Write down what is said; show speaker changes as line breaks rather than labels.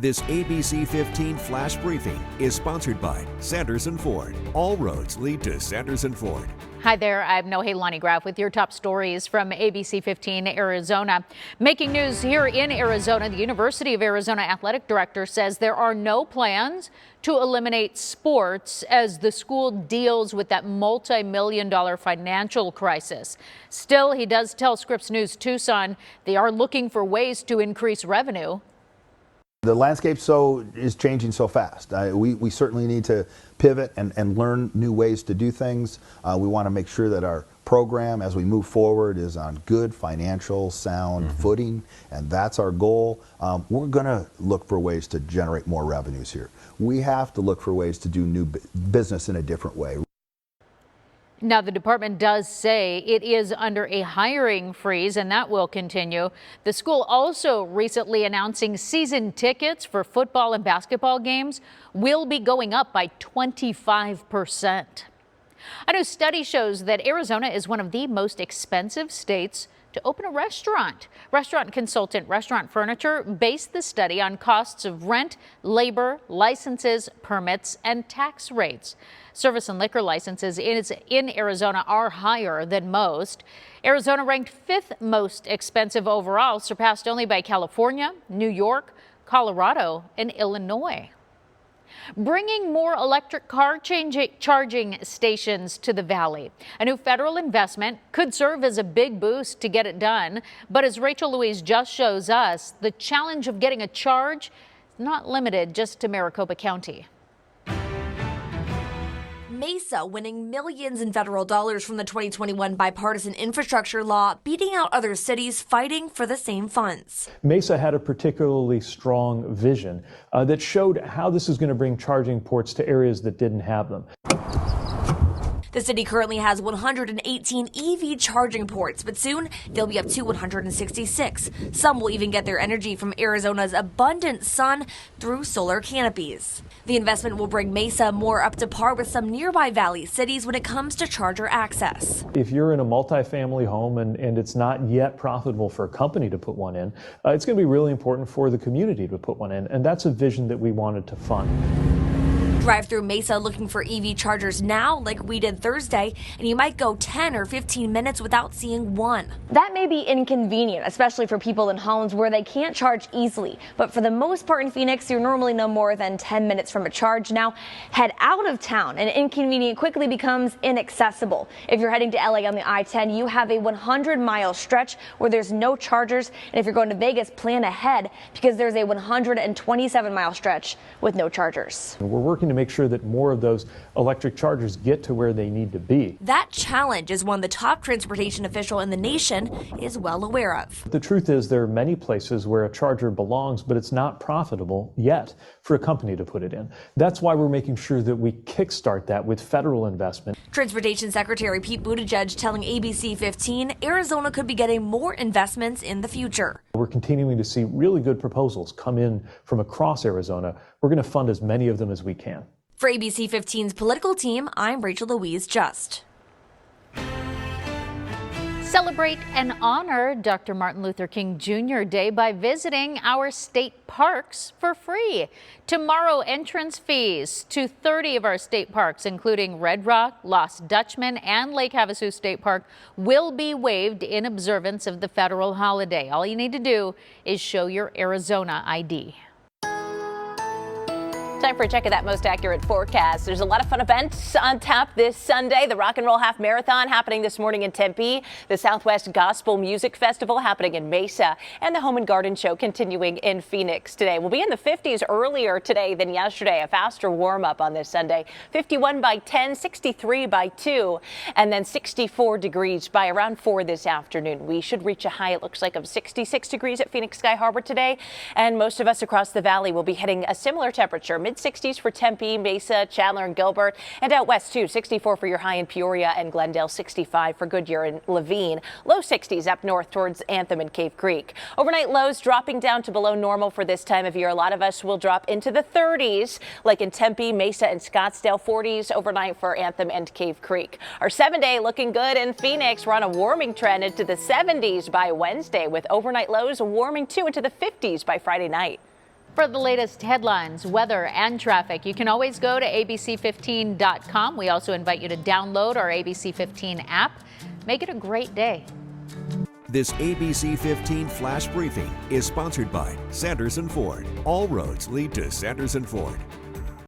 This ABC15 Flash Briefing is sponsored by Sanderson Ford. All roads lead to Sanderson Ford.
Hi there, I'm Nohelani Graff with your top stories from ABC15 Arizona. Making news here in Arizona, the University of Arizona athletic director says there are no plans to eliminate sports as the school deals with that multi-million-dollar financial crisis. Still, he does tell Scripps News Tucson they are looking for ways to increase revenue.
The landscape is changing so fast. We certainly need to pivot and learn new ways to do things. We want to make sure that our program as we move forward is on good financial sound footing, and that's our goal. We're going to look for ways to generate more revenues here. We have to look for ways to do new business in a different way.
Now, the department does say it is under a hiring freeze, and that will continue. The school also recently announcing season tickets for football and basketball games will be going up by 25%. A new study shows that Arizona is one of the most expensive states to open a restaurant. Restaurant consultant Restaurant Furniture based the study on costs of rent, labor, licenses, permits, and tax rates. Service and liquor licenses in Arizona are higher than most. Arizona ranked 5th most expensive overall, surpassed only by California, New York, Colorado, and Illinois. Bringing more electric car charging stations to the valley. A new federal investment could serve as a big boost to get it done. But as Rachel Louise just shows us, the challenge of getting a charge is not limited just to Maricopa County.
Mesa winning millions in federal dollars from the 2021 bipartisan infrastructure law, beating out other cities fighting for the same funds.
Mesa had a particularly strong vision that showed how this is going to bring charging ports to areas that didn't have them.
The city currently has 118 EV charging ports, but soon they'll be up to 166. Some will even get their energy from Arizona's abundant sun through solar canopies. The investment will bring Mesa more up to par with some nearby valley cities when it comes to charger access.
If you're in a multifamily home and it's not yet profitable for a company to put one in, it's going to be really important for the community to put one in, and that's a vision that we wanted to fund.
Drive through Mesa looking for EV chargers now, like we did Thursday, and you might go 10 or 15 minutes without seeing one.
That may be inconvenient, especially for people in homes where they can't charge easily. But for the most part in Phoenix, you're normally no more than 10 minutes from a charge. Now, head out of town, and inconvenient quickly becomes inaccessible. If you're heading to LA on the I-10, you have a 100-mile stretch where there's no chargers. And if you're going to Vegas, plan ahead because there's a 127-mile stretch with no chargers.
We're working to make sure that more of those electric chargers get to where they need to be.
That challenge is one the top transportation official in the nation is well aware of.
The truth is there are many places where a charger belongs, but it's not profitable yet for a company to put it in. That's why we're making sure that we kickstart that with federal investment.
Transportation Secretary Pete Buttigieg telling ABC15 Arizona could be getting more investments in the future.
We're continuing to see really good proposals come in from across Arizona. We're going to fund as many of them as we can.
For ABC15's political team, I'm Rachel Louise Just.
Celebrate and honor Dr. Martin Luther King Jr. Day by visiting our state parks for free. Tomorrow, entrance fees to 30 of our state parks, including Red Rock, Lost Dutchman, and Lake Havasu State Park, will be waived in observance of the federal holiday. All you need to do is show your Arizona ID.
Time for a check of that most accurate forecast. There's a lot of fun events on tap this Sunday. The Rock and Roll Half Marathon happening this morning in Tempe. The Southwest Gospel Music Festival happening in Mesa. And the Home and Garden Show continuing in Phoenix today. We'll be in the 50s earlier today than yesterday. A faster warm up on this Sunday. 51 by 10, 63 by 2, and then 64 degrees by around 4 this afternoon. We should reach a high, it looks like, of 66 degrees at Phoenix Sky Harbor today. And most of us across the valley will be hitting a similar temperature. Mid-60s for Tempe, Mesa, Chandler, and Gilbert. And out west, too, 64 for your high in Peoria and Glendale, 65 for Goodyear and Levine. Low 60s up north towards Anthem and Cave Creek. Overnight lows dropping down to below normal for this time of year. A lot of us will drop into the 30s, like in Tempe, Mesa, and Scottsdale. 40s overnight for Anthem and Cave Creek. Our 7-day looking good in Phoenix. We're on a warming trend into the 70s by Wednesday, with overnight lows warming, too, into the 50s by Friday night.
For the latest headlines, weather, and traffic, you can always go to ABC15.com. We also invite you to download our ABC15 app. Make it a great day.
This ABC15 Flash Briefing is sponsored by Sanderson Ford. All roads lead to Sanderson Ford.